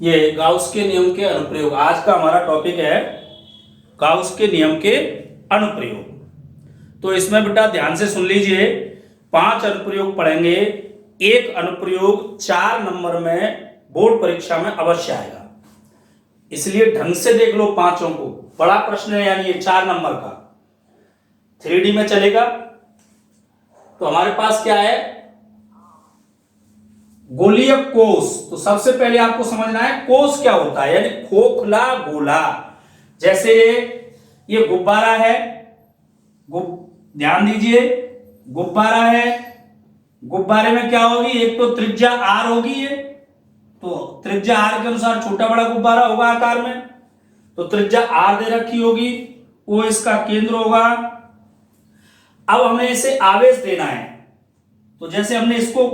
ये गाउस के नियम के अनुप्रयोग। आज का हमारा टॉपिक है गाउस के नियम के अनुप्रयोग। तो इसमें बेटा ध्यान से सुन लीजिए, 5 अनुप्रयोग पढ़ेंगे। एक अनुप्रयोग 4 नंबर में बोर्ड परीक्षा में अवश्य आएगा, इसलिए ढंग से देख लो पांचों को। बड़ा प्रश्न है, यानी ये 4 नंबर का 3D में चलेगा। तो हमारे पास क्या है, गोलीय कोष। तो सबसे पहले आपको समझना है कोष क्या होता है, यानी खोखला गोला। जैसे ये गुब्बारा है, ध्यान दीजिए, गुब्बारा है। गुब्बारे में क्या होगी, एक तो त्रिज्या r होगी, ये तो त्रिज्या r के अनुसार छोटा बड़ा गुब्बारा होगा आकार में, तो त्रिज्या r दे रखी होगी, वो इसका केंद्र होगा। अब हमें इसे आवेश देना है, तो जैसे हमने इसको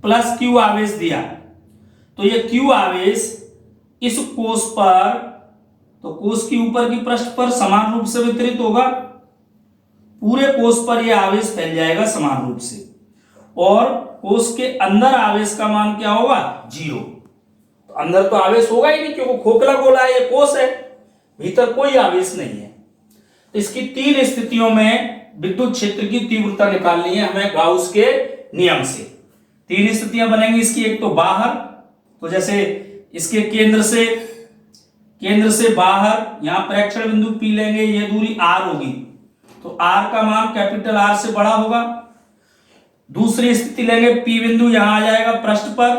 प्लस q आवेश दिया, तो ये q आवेश इस कोष पर, तो कोष के ऊपर की पृष्ठ पर समान रूप से वितरित होगा। पूरे कोष पर यह आवेश फैल जाएगा समान रूप से, और कोष के अंदर आवेश का मान क्या होगा, 0। तो अंदर तो आवेश होगा ही नहीं, क्योंकि खोखला गोला है, ये कोष है, भीतर कोई आवेश नहीं है। तो इसकी 3 स्थितियों में विद्युत क्षेत्र की तीव्रता निकालनी है हमें गाउस के नियम से। 3 स्थितियां बनेंगी इसकी। एक तो बाहर, तो जैसे इसके केंद्र से बाहर, यहां प्रेक्षण बिंदु P लेंगे, ये दूरी r होगी, तो r का मान कैपिटल R से बड़ा होगा। दूसरी स्थिति लेंगे, P बिंदु यहां आ जाएगा पृष्ठ पर,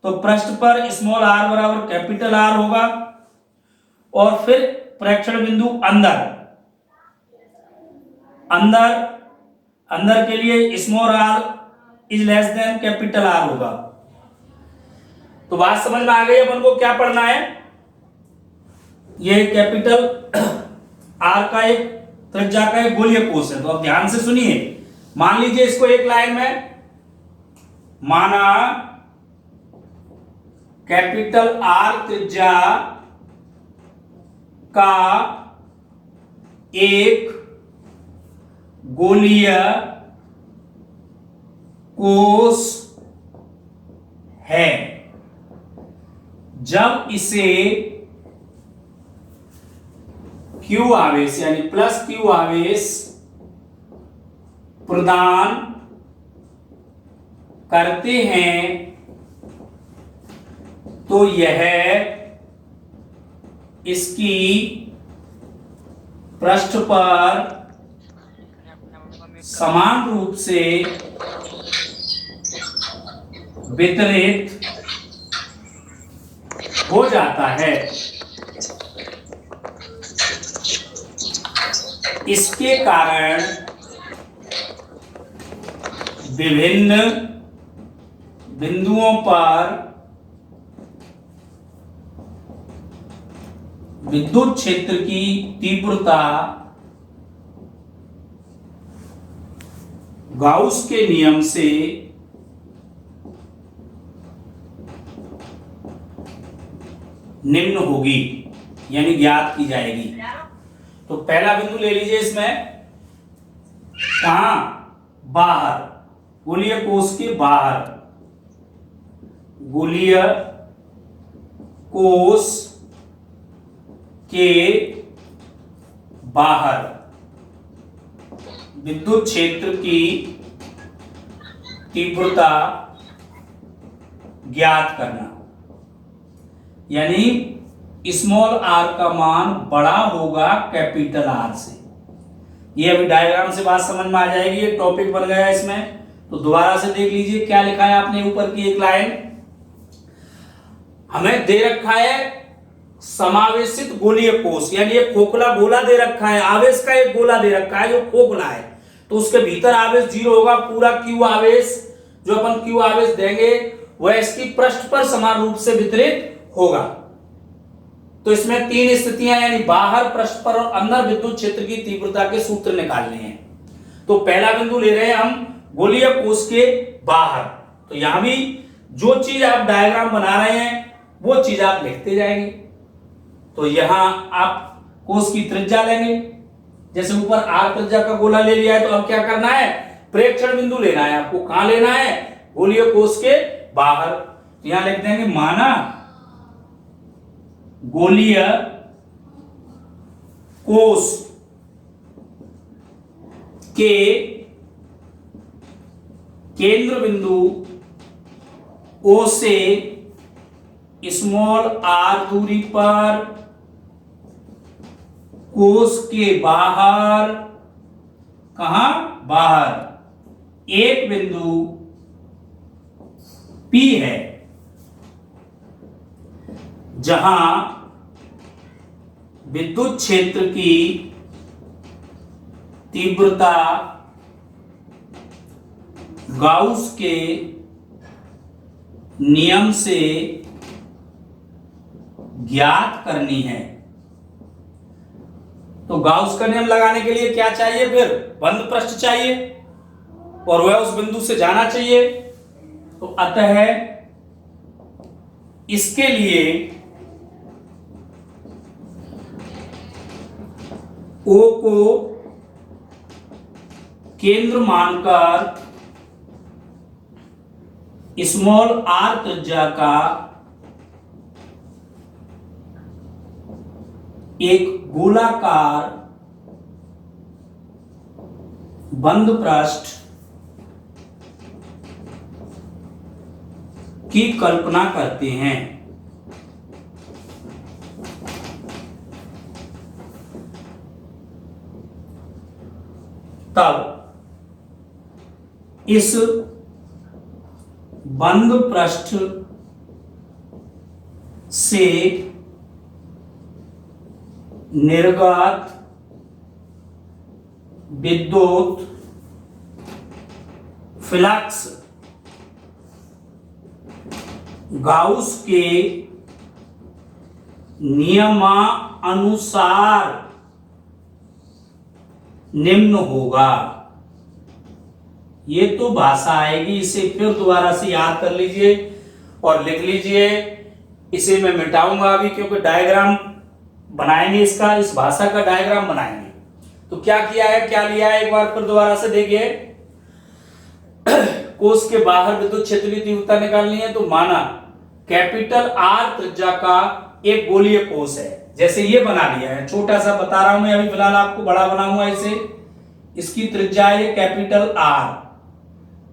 तो पृष्ठ पर स्मॉल r बराबर कैपिटल R होगा। और फिर प्रेक्षण बिंदु अंदर के लिए small r is less than capital R होगा। तो बात समझ में आ गई। अपन को क्या पढ़ना है, ये कैपिटल R का एक त्रिज्या का एक गोलीय कोष है। तो अब ध्यान से सुनिए, मान लीजिए इसको एक लाइन में माना कैपिटल R त्रिज्या का एक गोलीय कोष है। जब इसे Q आवेश यानी प्लस Q आवेश प्रदान करते हैं, तो यह इसकी पृष्ठ पर समान रूप से वितरित हो जाता है। इसके कारण विभिन्न बिंदुओं पर विद्युत क्षेत्र की तीव्रता गाउस के नियम से निम्न होगी, यानी ज्ञात की जाएगी। तो पहला बिंदु ले लीजिए इसमें, कहां, बाहर, गोलीय कोष के बाहर, गोलीय कोष के बाहर विद्युत क्षेत्र की तीव्रता ज्ञात करना, यानी स्मॉल r का मान बड़ा होगा कैपिटल R से। ये अभी डायग्राम से बात समझ में आ जाएगी, ये टॉपिक बन गया इसमें। तो दोबारा से देख लीजिए क्या लिखा है आपने ऊपर की एक लाइन, हमें दे रखा है समावेशित गोलीय कोष, यानी ये खोखला गोला दे रखा है, आवेश का एक गोला दे रखा है जो खोखला है, तो उसके भीतर आवेश 0 होगा। पूरा Q आवेश जो अपन Q आवेश देंगे वह इसकी पृष्ठ पर समान रूप से वितरित होगा। तो इसमें 3 स्थितियां, यानी बाहर, पृष्ठ पर और अंदर विद्युत क्षेत्र की तीव्रता के सूत्र निकालने हैं। तो पहला बिंदु ले रहे हैं हम गोलीय कोष के बाहर। तो यहां भी जो चीज आप डायग्राम बना रहे हैं वो चीज आप लिखते जाएंगे। तो यहां आप कोष की त्रिज्या लेंगे, जैसे ऊपर r त्रिज्या का गोला ले लिया है, तो अब क्या करना है, प्रेक्षण बिंदु लेना है आपको। कहां लेना है, गोलीय कोष के बाहर। तो यहां लिख देंगे माना गोलीय कोष के केंद्र बिंदु O से स्मॉल r दूरी पर कोष के बाहर, कहां, बाहर एक बिंदु P है, जहां विद्युत क्षेत्र की तीव्रता गाउस के नियम से ज्ञात करनी है। तो गाउस का नियम लगाने के लिए क्या चाहिए, फिर बंद पृष्ठ चाहिए और वह उस बिंदु से जाना चाहिए। तो अतः इसके लिए O को केंद्र मानकर स्मॉल r त्रिज्या का एक गोलाकार बंद पृष्ठ की कल्पना करते हैं। तब इस बंद पृष्ठ से निर्गत विद्युत फ्लक्स गाउस के नियमानुसार निम्न होगा। ये तो भाषा आएगी, इसे फिर दोबारा से याद कर लीजिए और लिख लीजिए। इसे मैं मिटाऊंगा अभी, क्योंकि डायग्राम बनाएंगे इसका, इस भाषा का डायग्राम बनाएंगे। तो क्या किया है, क्या लिया है, एक बार फिर दोबारा से देखिए। कोष के बाहर विद्युत क्षेत्र की तीव्रता निकालनी है। तो माना कैपिटल R त्रिज्या का एक गोलीय कोष है, जैसे ये बना लिया है, छोटा सा बता रहा हूं मैं अभी फिलहाल आपको, बड़ा बनाऊंगा इसे। इसकी त्रिज्या है कैपिटल R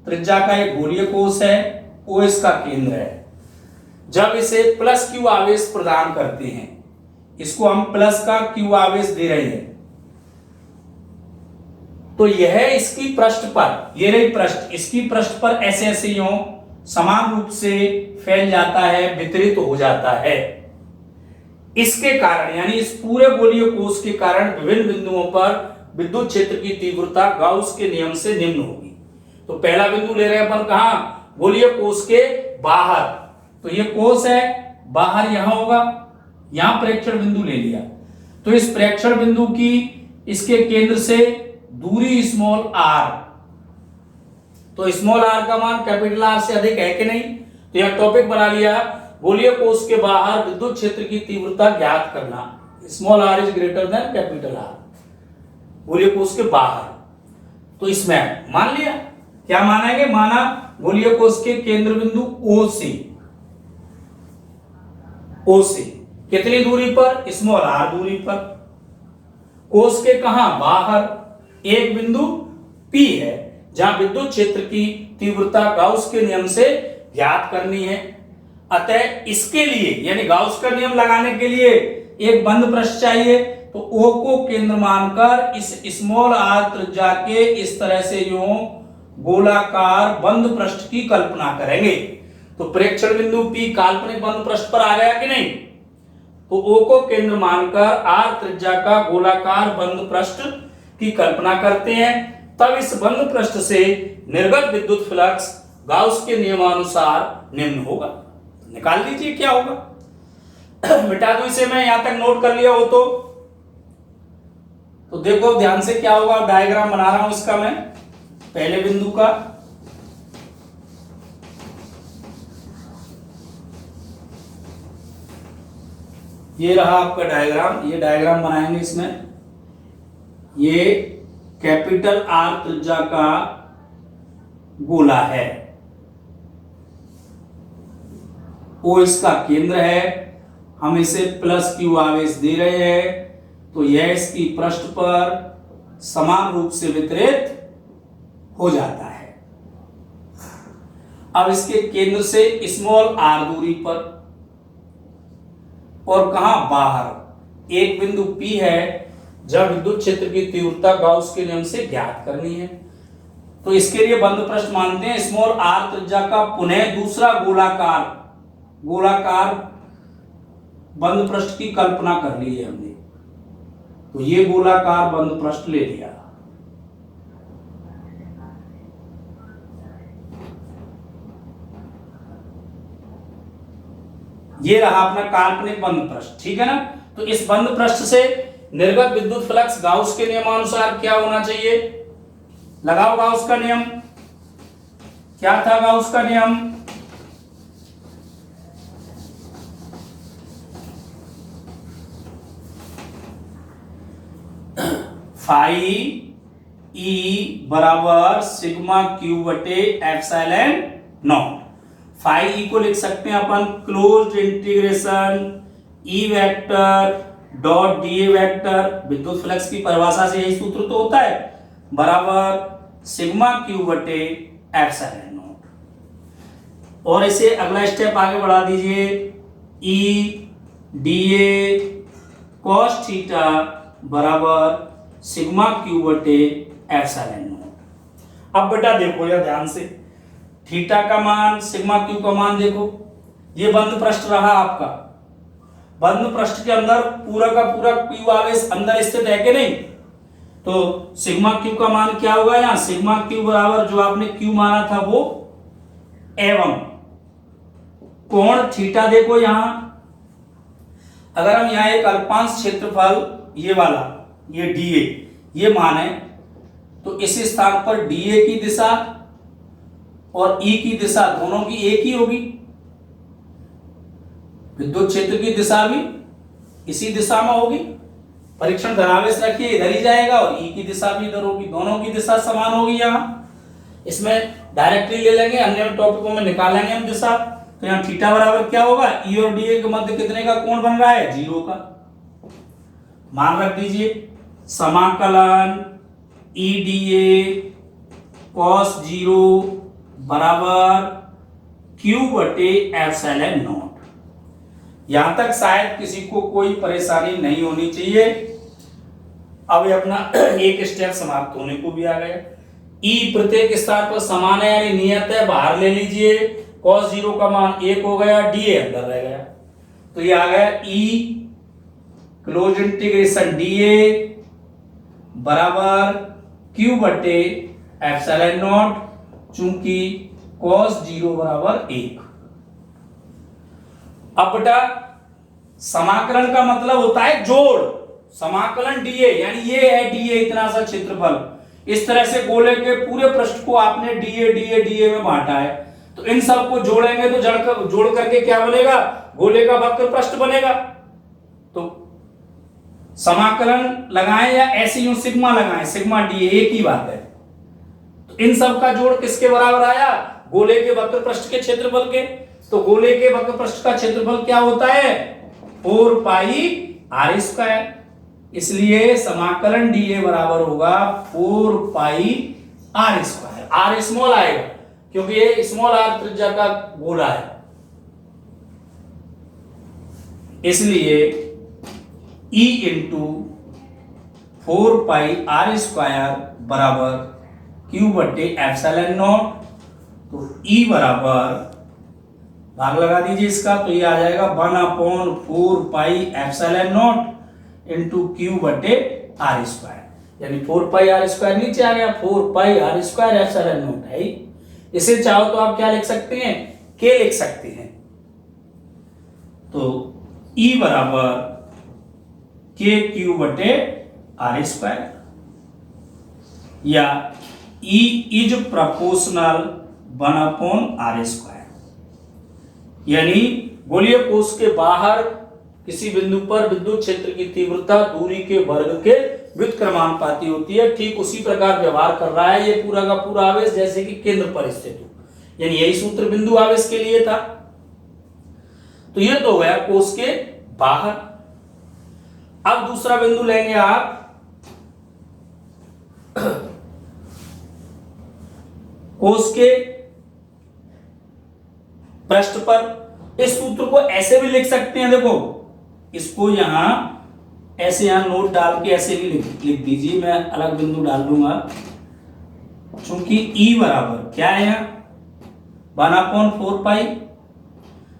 त्रिज्या का एक गोलीय कोष है, O इसका केंद्र है। जब इसे प्लस Q आवेश प्रदान करते हैं, इसको हम प्लस का Q आवेश दे रहे हैं, तो यह इसकी पृष्ठ पर, ये रही पृष्ठ, इसकी पृष्ठ पर ऐसे ऐसे यूं समान रूप से फैल जाता है, वितरित हो जाता है। इसके कारण, यानी इस पूरे गोलीय कोष के कारण विभिन्न बिंदुओं पर विद्युत क्षेत्र की तीव्रता गाउस के नियम से निम्न होगी। तो पहला बिंदु ले रहे हैं अपन कहां, गोलीय कोष के बाहर। तो ये कोष है, बाहर यहां होगा, यहां प्रेक्षण बिंदु ले लिया। तो इस प्रेक्षण बिंदु की इसके केंद्र से दूरी स्मॉल r, तो स्मॉल r का मान कैपिटल R से अधिक है कि नहीं। तो यह टॉपिक बना लिया, गोलीय कोष के बाहर विद्युत क्षेत्र की तीव्रता ज्ञात करना। Small r is greater than capital R, गोलीय कोष के बाहर। तो इसमें मान लिया, क्या मानेंगे, माना गोलीय कोष के केंद्र बिंदु O से कितनी दूरी पर, स्मॉल r दूरी पर, कोष के कहां, बाहर एक बिंदु P है, जहां विद्युत क्षेत्र की तीव्रता गाउस के नियम से ज्ञात करनी है। अतः इसके लिए, यानी गाउस का नियम लगाने के लिए एक बंद पृष्ठ चाहिए। तो O को केंद्र मानकर इस स्मॉल r त्रिज्या के इस तरह से यूं गोलाकार बंद पृष्ठ की कल्पना करेंगे। तो प्रेक्षण बिंदु P काल्पनिक बंद पृष्ठ पर आ गया कि नहीं। तो O को केंद्र मानकर r त्रिज्या का गोलाकार बंद पृष्ठ की कल्पना करते हैं। तब इस बंद पृष्ठ से निर्गत विद्युत फ्लक्स गाउस के नियमानुसार निम्न होगा। निकाल लीजिए क्या होगा। मिटा दो इसे, मैं यहां तक नोट कर लिया हो तो देखो ध्यान से क्या होगा। डायग्राम बना रहा हूं इसका मैं, पहले बिंदु का। ये रहा आपका डायग्राम, ये डायग्राम बनाएंगे इसमें। ये कैपिटल R त्रिज्या का गोला है, O इसका केंद्र है। हम इसे प्लस क्यू आवेश दे रहे हैं, तो यह इसकी पृष्ठ पर समान रूप से वितरित हो जाता है। अब इसके केंद्र से स्मॉल आर दूरी पर और कहां बाहर एक बिंदु P है जहां विद्युत क्षेत्र की तीव्रता गाउस के नियम से ज्ञात करनी है। तो इसके लिए बंद पृष्ठ मानते हैं स्मॉल आर त्रिज्या का पुनः दूसरा गोलाकार बंद पृष्ठ की कल्पना कर ली है हमने। तो ये गोलाकार बंद पृष्ठ ले लिया। ये रहा अपना काल्पनिक बंद पृष्ठ, ठीक है ना। तो इस बंद पृष्ठ से निर्गत विद्युत फ्लक्स गाउस के नियमानुसार क्या होना चाहिए? लगाओ गाउस का नियम। क्या था गाउस का नियम? फाई ई बराबर सिग्मा क्यू बटे एप्सिलॉन नॉट। फाई ई को लिख सकते हैं अपन closed integration E vector dot D vector, विद्युत फ्लक्स की परिभाषा से यही सूत्र तो होता है, बराबर सिग्मा क्यू बटे एप्सिलॉन नॉट। और इसे अगला स्टेप आगे बढ़ा दीजिए, E D A cos theta बराबर सिग्मा क्यू बटे एप्सिलॉन नॉट। अब बेटा देखो या ध्यान से, थीटा का मान सिग्मा क्यू का मान देखो, ये बंद पृष्ठ रहा आपका। बंद पृष्ठ के अंदर पूरा का पूरा क्यू आवेश अंदर स्थित है कि नहीं? तो सिग्मा क्यू का मान क्या होगा? यहां सिग्मा क्यू बराबर जो आपने क्यू माना था वो एवं कोण थीटा। देखो यहां अगर हम यहां एक अल्पांश क्षेत्रफल ये वाला ये डीए ये माने तो इस स्थान पर डीए की दिशा और ई की दिशा दोनों की एक ही होगी। विद्युत क्षेत्र की दिशा भी इसी दिशा में होगी। परीक्षण धनावेश रखिए इधर ही जाएगा और ई की दिशा भी इधर होगी, दोनों की दिशा समान होगी। यहां इसमें डायरेक्टली ले लेंगे, अन्य टॉपिकों में निकालेंगे हम दिशा। तो यहां थीटा बराबर क्या होगा? ई और डीए के मध्य कितने का कोण बन रहा है? 0 का। मान रख दीजिए समाकलन ई डी ए कॉस 0 बराबर क्यू बटे एप्सिलॉन नॉट। यहां तक शायद किसी को कोई परेशानी नहीं होनी चाहिए। अब ये अपना एक स्टेप समाप्त होने को भी आ गया। ई प्रत्येक स्थान पर समान है यानी नियत है, बाहर ले लीजिए। cos 0 का मान 1 हो गया, डीए अंदर रह गया। तो ये आ गया ई क्लोज इंटीग्रेशन डीए बराबर क्यू बटे एप्सिलॉन नॉट, चूंकि cos 0 बराबर 1। अब बेटा समाकलन का मतलब होता है जोड़। समाकलन डीए यानी ये है डीए इतना सा क्षेत्रफल, इस तरह से गोले के पूरे पृष्ठ को आपने डीए डीए डीए में बांटा है। तो इन सब को जोड़ेंगे तो जोड़ करके क्या बनेगा? गोले का वक्र पृष्ठ बनेगा। तो समाकलन लगाएं या ऐसे यूं सिग्मा लगाएं, सिग्मा डीए एक ही बात है। तो इन सब का जोड़ किसके बराबर आया? गोले के वक्र पृष्ठ के क्षेत्रफल के। तो गोले के वक्र पृष्ठ का क्षेत्रफल क्या होता है? 4 पाई आर स्क्वायर। इसलिए समाकलन डीए बराबर होगा 4 pi r square. Are small आएगा क्योंकि ये स्मॉल आर त्रिज्या का गोला है, इसलिए E into 4 pi r square बराबर क्यू बटे एप्सिलॉन नॉट। तो E बराबर भाग लगा दीजिए इसका, तो ये आ जाएगा 1/4 pi epsilon not into Q बटे आर स्क्वायर, यानी 4 पाई आर स्क्वायर नीचे आ गया, 4 pi r square epsilon not है। इसे चाहो तो आप क्या लिख सकते हैं? के लिख सकते हैं। तो E बराबर के क्यू बटे आर स्क्वायर, या E is proportional 1/r square, यानी गोलीय कोश के बाहर किसी बिंदु पर विद्युत क्षेत्र की तीव्रता दूरी के वर्ग के व्युत्क्रमानुपाती होती है। ठीक उसी प्रकार व्यवहार कर रहा है ये पूरा का पूरा आवेश जैसे कि केंद्र पर स्थित हो, यानी यही सूत्र बिंदु आवेश के लिए था। तो ये तो हो गया कोश के बाहर। अब दूसरा बिंदु लेंगे आप कोष के पृष्ठ पर। इस सूत्र को ऐसे भी लिख सकते हैं, देखो इसको यहां ऐसे यहां नोट डाल के ऐसे भी लिख दीजिए, मैं अलग बिंदु डाल दूंगा। चूंकि E बराबर क्या है यहां 1/4 पाई,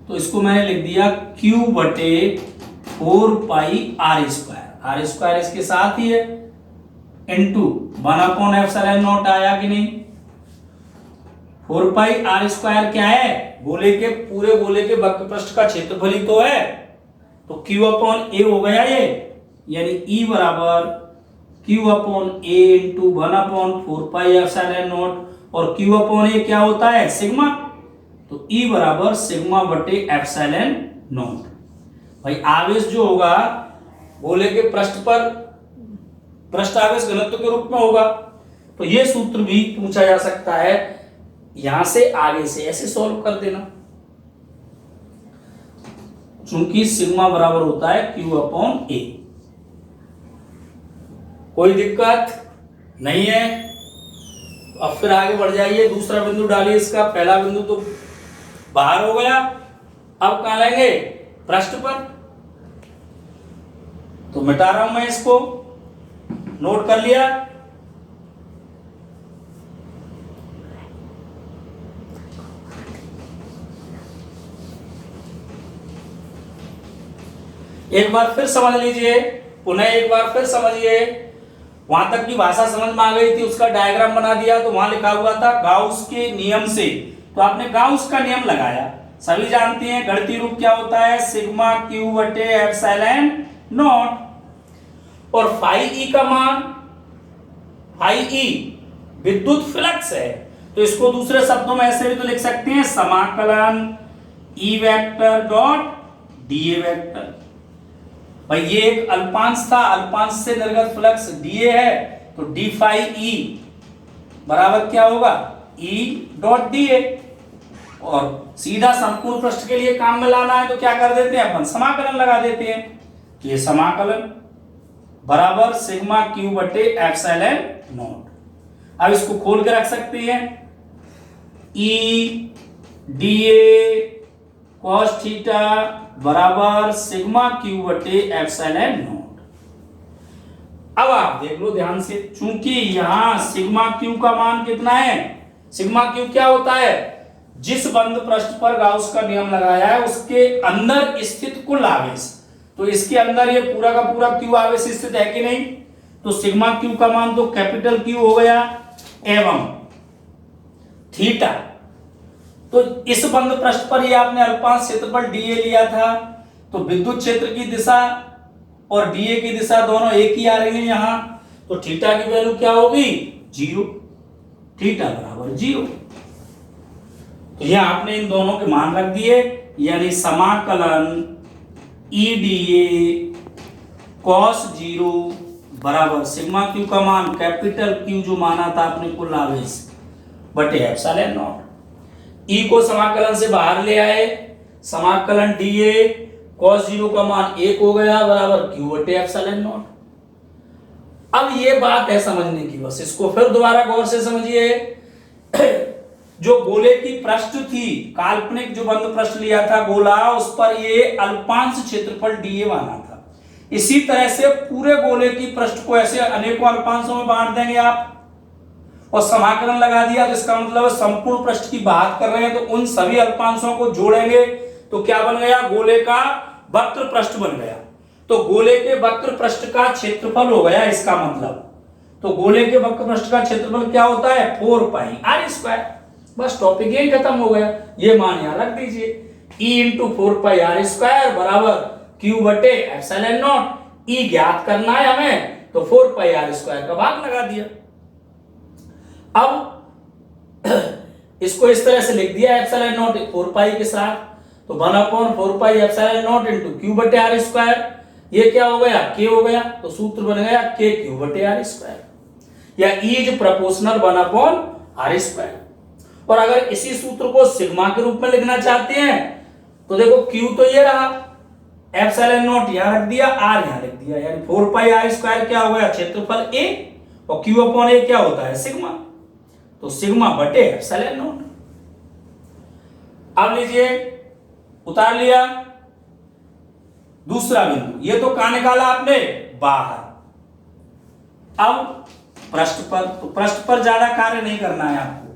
तो इसको मैंने लिख दिया Q बटे 4 पाई R स्क्वायर इसके साथ ही है, इंटू 1/ε0 आया कि नहीं। 4 पाई R स्क्वायर क्या है, गोले के पूरे गोले के वक्र पृष्ठ का क्षेत्रफल ही तो है, तो Q/A हो गया ये, यानी E बराबर Q/A इंटू 1/4 पाई ε0, और Q/A क्या होता है सिग्मा, तो E बराबर सिग्मा बटे ε0। भाई आवेश जो होगा गोले के पृष्ठ पर पृष्ठ आवेश घनत्व के रूप में होगा, तो ये सूत्र भी पूछा जा सकता है। यहां से आगे से ऐसे सॉल्व कर देना, चूंकि सिग्मा बराबर होता है Q/A। कोई दिक्कत नहीं है। अब फिर आगे बढ़ जाइए, दूसरा बिंदु डालिए इसका। पहला बिंदु तो बाहर हो गया, अब कहां लेंगे पृष्ठ पर, तो मिटा रहा हूं मैं इसको, नोट कर लिया। एक बार फिर समझ लीजिए, पुनः एक बार फिर समझिए। वहां तक की भाषा समझ में आ गई थी, उसका डायग्राम बना दिया, तो वहां लिखा हुआ था गाउस के नियम से, तो आपने गाउस का नियम लगाया। सभी जानते हैं गणितीय रूप क्या होता है, सिग्मा Q बटे ε0, और फाई E का मान, फाई E विद्युत फ्लक्स है, तो इसको दूसरे शब्दों में ऐसे भी तो लिख सकते हैं, समाकलन E vector dot dA vector. भाई ये एक अल्पांश था, अल्पांश से निर्गत फ्लक्स dA है, तो d फाई E बराबर क्या होगा E डॉट dA। और सीधा संपूर्ण पृष्ठ के लिए काम में लाना है तो क्या कर देते हैं अपन, समाकलन लगा देते हैं। ये समाकलन बराबर सिग्मा Q बटे ε0। अब इसको खोल के रख सकते हैं, E dA cos थीटा बराबर सिग्मा Q बटे ε0। अब आप देख लो ध्यान से, चूंकि यहां सिग्मा Q का मान कितना है, सिग्मा Q क्या होता है, जिस बंद पृष्ठ पर गाउस का नियम लगाया है उसके अंदर स्थित कुल आवेश, तो इसके अंदर ये पूरा का पूरा Q आवेश स्थित है कि नहीं, तो सिग्मा Q का मान तो कैपिटल Q हो गया, एवं थीटा, तो इस बंद पृष्ठ पर ये आपने अल्पांश क्षेत्रफल dA लिया था, तो विद्युत क्षेत्र की दिशा और dA की दिशा दोनों एक ही आ रही है यहां, तो थीटा की वैल्यू क्या होगी 0, थीटा बराबर 0। तो ये आपने इन दोनों के मान रख दिए, यानी समाकलन E dA cos 0 बराबर सिग्मा Q का मान कैपिटल Q जो माना था आपने कुल आवेश बटे ε0। E को समाकलन से बाहर ले आए, समाकलन dA cos 0 का मान 1 हो गया बराबर Q बटे ε0। अब ये बात है समझने की, बस इसको फिर दोबारा गौर से समझिए। जो गोले की पृष्ठ थी, काल्पनिक जो बंद पृष्ठ लिया था गोला, उस पर ये अल्पांश क्षेत्रफल dA माना था। इसी तरह से पूरे गोले की पृष्ठ को ऐसे अनेकों अल्पांशों में बांट देंगे आप, और समाकलन लगा दिया, तो इसका मतलब संपूर्ण पृष्ठ की बात कर रहे हैं, तो उन सभी अल्पांशों को जोड़ेंगे तो क्या बन गया, गोले का वक्र पृष्ठ बन गया। तो गोले के वक्र पृष्ठ का क्षेत्रफल हो गया इसका मतलब, तो गोले के वक्र पृष्ठ का क्षेत्रफल क्या होता है 4 पाई R स्क्वायर। बस टॉपिक यही खत्म हो गया, ये मान यहां रख दीजिए, E इंटू 4 पाई R स्क्वायर बराबर Q बटे ε0। E ज्ञात करना है हमें, तो 4 पाई R स्क्वायर का भाग लगा दिया। अब इसको इस तरह से लिख दिया ε0 4 पाई के साथ, तो 1/4 पाई ε0 इंटू Q बटे R स्क्वायर, ये क्या हो गया K हो गया, तो सूत्र बन गया K Q बटे R स्क्वायर, या E is proportional 1/R square. और अगर इसी सूत्र को सिग्मा के रूप में लिखना चाहते हैं तो देखो Q तो ये रहा, एप्सिलॉन नॉट यहां रख दिया, आर यहां रख दिया, यानी 4 पाई आर स्क्वायर क्या हो गया, क्षेत्रफल ए, और क्यू अपॉन ए क्या होता है, सिग्मा, तो सिग्मा बटे एप्सिलॉन नॉट। अब लीजिए उतार लिया दूसरा बिंदु, ये तो कहां निकाला आपने, बाहर। अब पृष्ठ पर, तो पृष्ठ पर ज्यादा कार्य नहीं करना है आपको,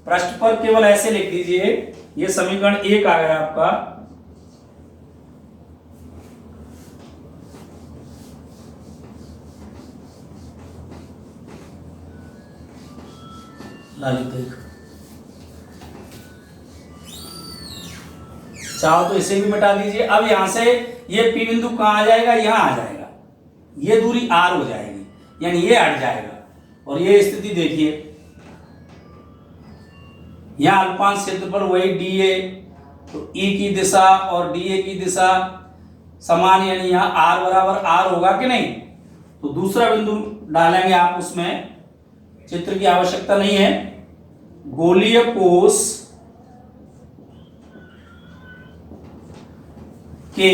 पृष्ठ पर केवल ऐसे लिख दीजिए, ये समीकरण 1 आ गया आपका, लालित, चाहो तो इसे भी मिटा दीजिए। अब यहां से ये पी बिंदु कहां आ जाएगा, यहां आ जाएगा, ये दूरी आर हो जाएगी, यानी ये हट जाएगा, और ये स्थिति देखिए, यहां अल्पांश क्षेत्रफल वही डी ए, तो ई की दिशा और डी ए की दिशा समान, यानी यहां आर बराबर आर होगा कि नहीं। तो दूसरा बिंदु डालेंगे आप, उसमें चित्र की आवश्यकता नहीं है। गोलीय कोष के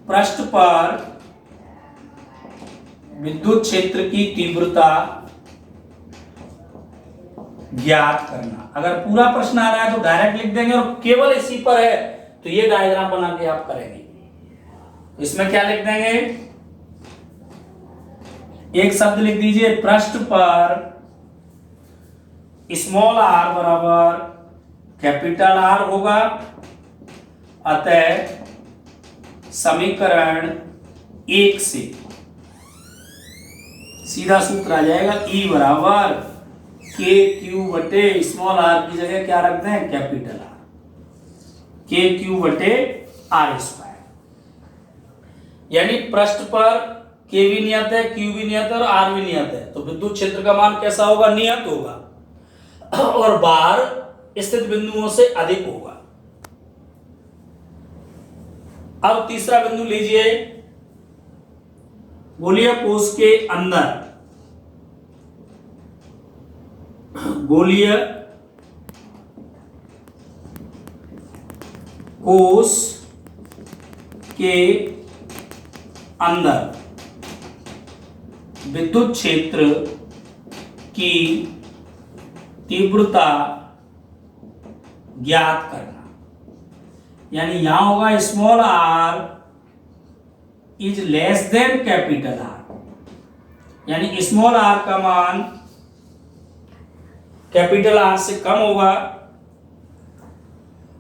पृष्ठ पर विद्युत क्षेत्र की तीव्रता ज्ञात करना। अगर पूरा प्रश्न आ रहा है तो डायरेक्ट लिख देंगे, और केवल इसी पर है तो ये डायग्राम बना के आप करेंगे। इसमें क्या लिख देंगे, एक शब्द लिख दीजिए, पृष्ठ पर स्मॉल आर बराबर कैपिटल आर होगा, अतः समीकरण 1 से सीधा सूत्र आ जाएगा, ई बराबर के क्यू बटे स्मॉल आर की जगह क्या रखते हैं, कैपिटल आर, के क्यू बटे आर स्क्वायर। यानी पृष्ठ पर के भी नियत है, क्यू भी नियत है और आर भी नियत है, तो विद्युत क्षेत्र का मान कैसा होगा, नियत होगा, और बाहर स्थित बिंदुओं से अधिक होगा। अब तीसरा बिंदु लीजिए, गोलीय कोष के अंदर, गोलीय कोष के अंदर विद्युत क्षेत्र की तीव्रता ज्ञात करना। यानी यहां होगा small r is less than capital r, यानी स्मॉल आर का मान कैपिटल आर से कम होगा,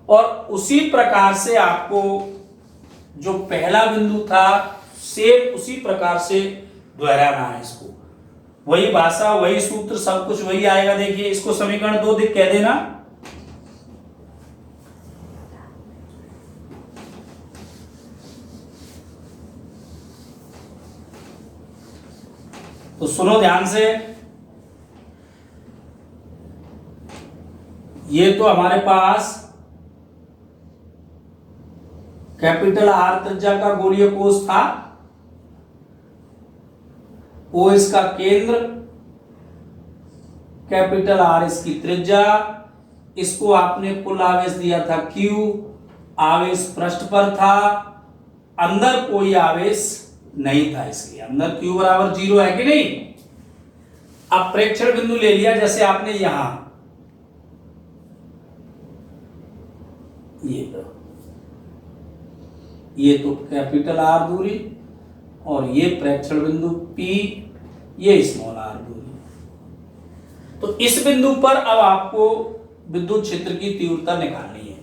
और उसी प्रकार से आपको जो पहला बिंदु था सेम उसी प्रकार से दोहराना है इसको, वही भाषा वही सूत्र सब कुछ वही आएगा। देखिए इसको समीकरण 2 दिख कह देना, तो सुनो ध्यान से, ये तो हमारे पास कैपिटल आर त्रिज्या का गोलीय कोष था, ओ इसका केंद्र, कैपिटल आर इसकी त्रिज्या, इसको आपने कुल आवेश दिया था Q, आवेश पृष्ठ पर था, अंदर कोई आवेश नहीं था, इसके अंदर Q बराबर 0 है कि नहीं। अब प्रेक्षण बिंदु ले लिया, जैसे आपने यहां ये तो कैपिटल आर दूरी, और ये प्रेक्षण बिंदु P, ये स्मॉल आर दूरी। तो इस बिंदु पर अब आपको विद्युत क्षेत्र की तीव्रता निकालनी है,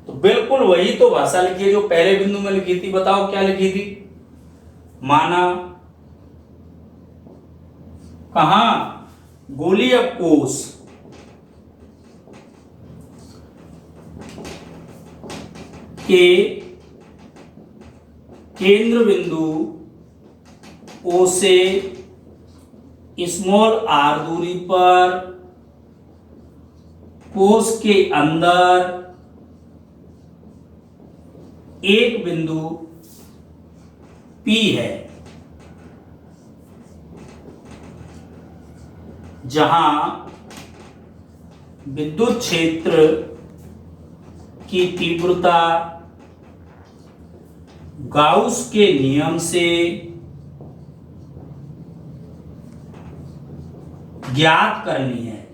तो बिल्कुल वही तो भाषा लिखी है जो पहले बिंदु में लिखी थी। बताओ क्या लिखी थी, माना कहां, गोलीय कोष के केंद्र बिंदु O से स्मॉल आर दूरी पर कोष के अंदर एक बिंदु P है, जहां विद्युत क्षेत्र की तीव्रता गाउस के नियम से ज्ञात करनी है।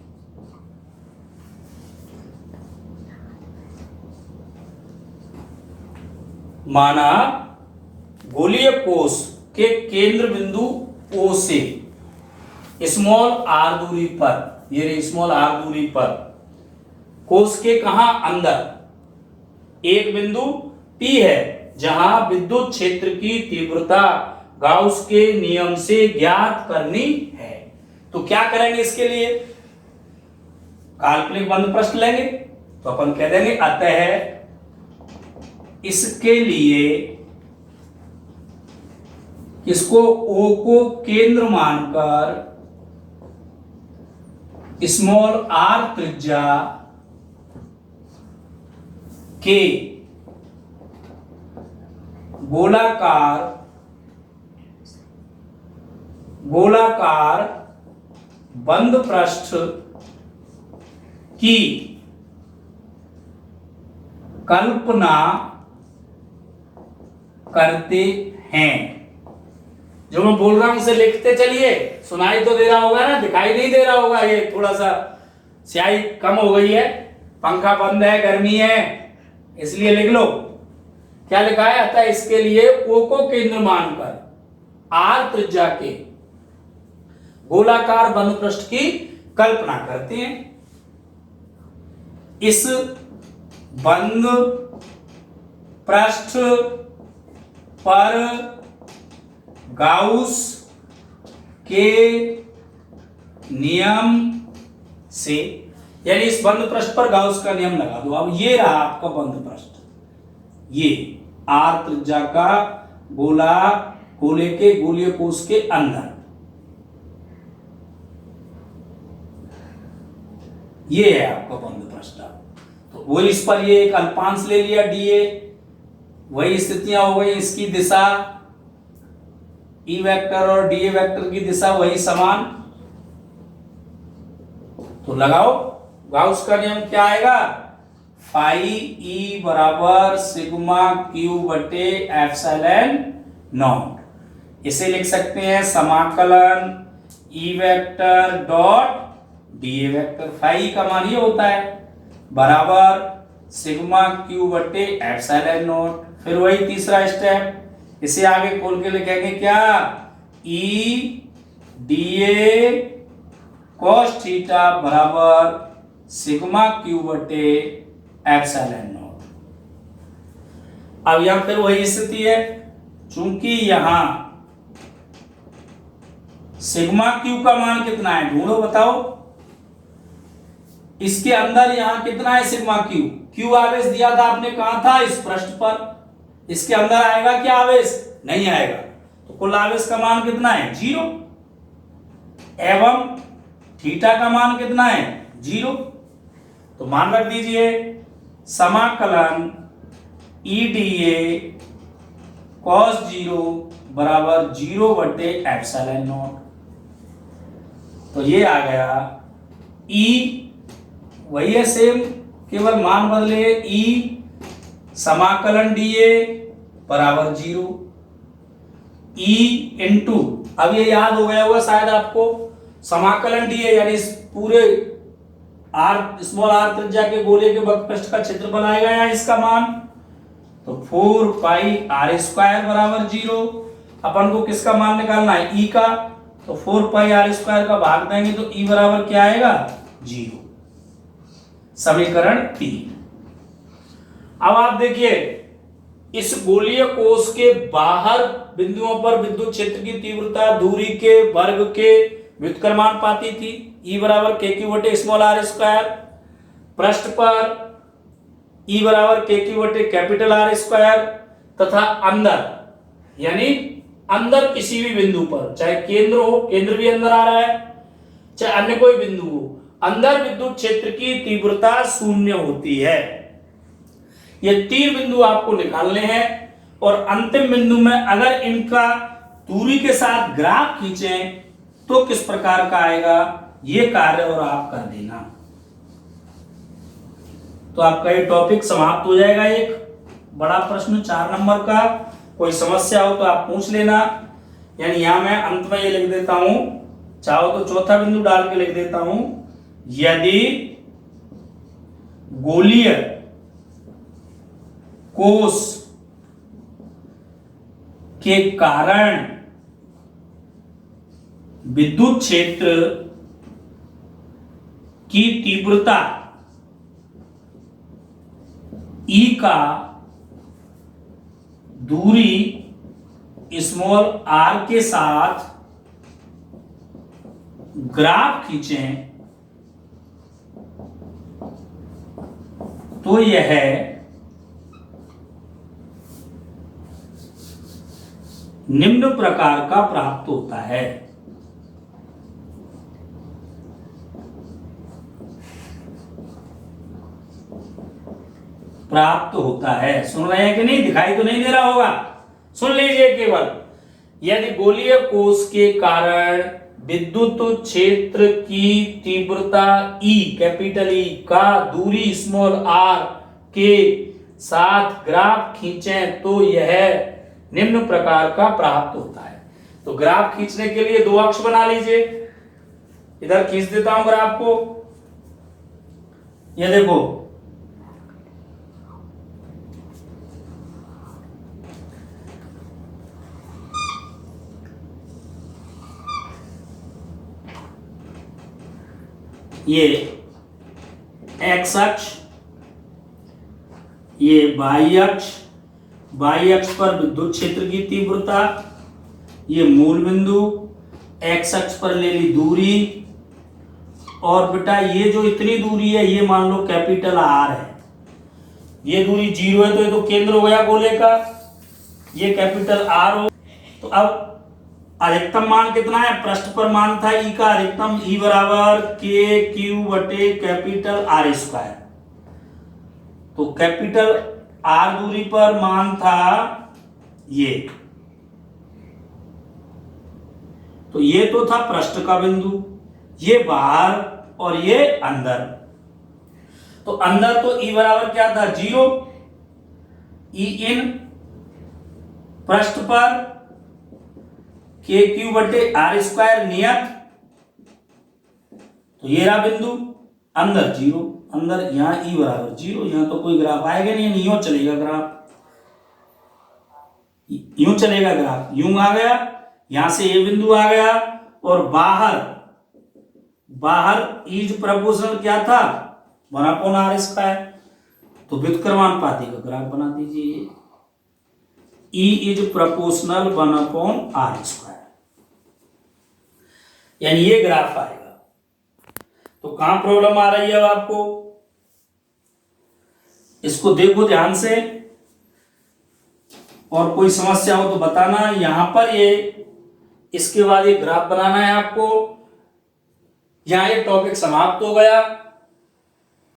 माना गोलीय कोष के केंद्र बिंदु O से स्मॉल r दूरी पर, ये स्मॉल r दूरी पर कोष के कहा अंदर एक बिंदु P है जहां विद्युत क्षेत्र की तीव्रता गाउस के नियम से ज्ञात करनी है। तो क्या करेंगे इसके लिए? काल्पनिक बंद पृष्ठ लेंगे तो अपन कह देंगे अतः इसके लिए इसको O को केंद्र मानकर स्मॉल r त्रिज्या के गोलाकार बंद पृष्ठ की कल्पना करते हैं। जो मैं बोल रहा हूं उसे लिखते चलिए, सुनाई तो दे रहा होगा ना, दिखाई नहीं दे रहा होगा। ये थोड़ा सा स्याही कम हो गई है, पंखा बंद है, गर्मी है, इसलिए लिख लो। क्या लिखा है? अतः इसके लिए O को केंद्र मानकर R त्रिज्या के गोलाकार बंद पृष्ठ की कल्पना करते हैं। इस बंद पृष्ठ पर गाउस के नियम से, यानी इस बंद पृष्ठ पर गाउस का नियम लगा दो। अब ये रहा आपका बंद पृष्ठ, ये R त्रिज्या का गोले के गोलीय कोष के अंदर, ये है आपका बंद पृष्ठ। तो वो इस पर ये एक अल्पांश ले लिया dA, वही स्थितियां हो गई। इसकी दिशा E वेक्टर और dA वेक्टर की दिशा वही समान। तो लगाओ, गाउस का नियम क्या आएगा? फाई E बराबर सिग्मा Q बटे एप्सिलॉन नॉट। इसे लिख सकते हैं समाकलन E vector dot dA vector. Phi का मान ये होता है बराबर सिग्मा Q बटे एप्सिलॉन नॉट। फिर वही तीसरा स्टेप, इसे आगे खोल के लिखेंगे क्या? E dA cos थीटा बराबर सिग्मा Q बटे एप्सिलॉन नॉट। अब यहां फिर वही स्थिति है, चूंकि यहां सिग्मा Q का मान कितना है ढूंढो, बताओ। इसके अंदर यहां कितना है सिग्मा Q आवेश दिया था आपने, कहा था? इस पृष्ठ पर। इसके अंदर आएगा क्या आवेश? नहीं आएगा। तो कुल आवेश का मान कितना है? 0। एवं थीटा का मान कितना है? 0। तो मान रख दीजिए समाकलन E dA cos 0 बराबर 0 बटे एप्सिलॉन नॉट। तो ये आ गया E, वही है सेम, केवल मान बदले। E समाकलन dA बराबर 0, E इंटू, अब ये याद हो गया होगा शायद आपको, समाकलन dA यानी इस पूरे स्मॉल r त्रिज्या के गोले के वक्रपृष्ठ का क्षेत्रफल आएगा या इसका मान, तो 4 पाई r स्क्वायर बराबर 0। अपन को किसका मान निकालना है? E का। तो 4 पाई r स्क्वायर का भाग देंगे तो E बराबर क्या आएगा? 0। समीकरण 3। अब आप देखिए, इस गोलीय कोष के बाहर बिंदुओं पर विद्युत क्षेत्र की तीव्रता दूरी के वर्ग के व्युत्क्रमानुपाती थी। E बराबर KQ बटे स्मॉल r स्क्वायर। पृष्ठ पर E बराबर KQ बटे कैपिटल R स्क्वायर। तथा अंदर, यानी अंदर किसी भी बिंदु पर, चाहे केंद्र हो, केंद्र भी अंदर आ रहा है, चाहे अन्य कोई बिंदु हो, अंदर विद्युत क्षेत्र की तीव्रता 0 होती है। ये 3 बिंदु आपको निकालने हैं और अंतिम बिंदु में अगर इनका दूरी के साथ ग्राफ खींचें तो किस प्रकार का आएगा, ये कार्य और आप कर देना। तो आपका ये टॉपिक समाप्त हो जाएगा। एक बड़ा प्रश्न 4 नंबर का कोई समस्या हो तो आप पूछ लेना। यानी यहां मैं अंत में ये लिख देता हूं, चाहो तो चौथा बिंदु डाल के लिख देता हूं, यदि गोलीय कोष के कारण विद्युत क्षेत्र की तीव्रता E का दूरी स्मॉल r के साथ ग्राफ खींचें तो यह निम्न प्रकार का प्राप्त होता है। प्राप्त होता है, सुन रहे हैं कि नहीं? दिखाई तो नहीं दे रहा होगा, सुन लीजिए केवल। यदि गोलीय कोष के कारण विद्युत क्षेत्र की तीव्रता E, कैपिटल E का दूरी स्मॉल r के साथ ग्राफ खींचें तो यह निम्न प्रकार का प्राप्त होता है। तो ग्राफ खींचने के लिए दो अक्ष बना लीजिए, इधर खींच देता हूं ग्राफ को। ये देखो, ये एक्स अक्ष, ये वाई अक्ष, वाई अक्ष पर विद्युत क्षेत्र की तीव्रता, ये मूल बिंदु, एक्स अक्ष पर ले ली दूरी, और बेटा ये जो इतनी दूरी है ये मान लो कैपिटल आर है। ये दूरी 0 है तो ये तो केंद्र हो गया गोले का, ये कैपिटल आर हो। तो अब अधिकतम मान कितना है? पृष्ठ पर मान था ई का अधिकतम, ई बराबर के क्यू बटे कैपिटल आर स्क्वायर। तो कैपिटल आर दूरी पर मान था ये, तो ये तो था पृष्ठ का बिंदु, ये बाहर और ये अंदर। तो अंदर तो ई बराबर क्या था? 0। ई इन पृष्ठ पर के क्यू बटे आर स्क्वायर नियत, तो ये रहा बिंदु। अंदर 0, अंदर यहां ई बराबर 0, यहां तो कोई ग्राफ आएगा नहीं, यूं चलेगा ग्राफ, यूं चलेगा ग्राफ, यूं आ गया, यहां से ये बिंदु आ गया, और बाहर इज प्रोपोर्शनल क्या था? 1/r square. तो व्युत्क्रमानुपाती का ग्राफ बना दीजिए, E is proportional 1/r square, यानी ये ग्राफ आएगा। तो कहां प्रॉब्लम आ रही है अब आपको? इसको देखो ध्यान से, और कोई समस्या हो तो बताना। यहां पर ये, इसके बाद ये ग्राफ बनाना है आपको। यहां ये टॉपिक समाप्त हो गया।